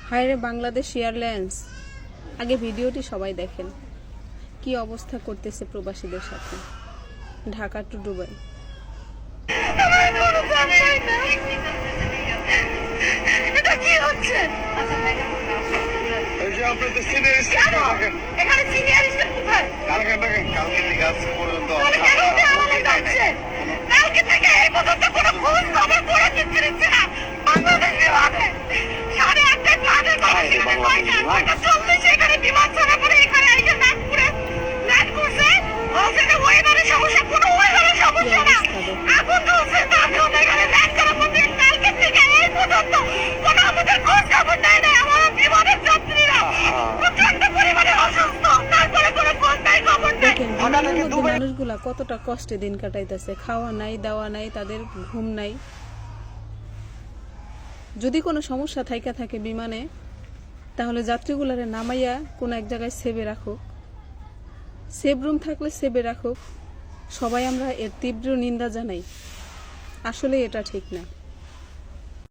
হায় রে বাংলাদেশ এয়ারলাইন্স, আগে ভিডিওটি সবাই দেখেন কি অবস্থা করতেছে প্রবাসীদের সাথে। Dhaka to Dubai. মানুষগুলা কতটা কষ্টে দিন কাটাইতেছে, খাওয়া নাই, দাওয়া নাই, তাদের ঘুম নাই। যদি কোনো সমস্যা থাইকা থাকে বিমানে, তাহলে যাত্রীগুলারে নামাইয়া কোন এক জায়গায় সেভে রাখুক, সেভ রুম থাকলে সেভে রাখুক। সবাই আমরা এর তীব্র নিন্দা জানাই। আসলে এটা ঠিক না।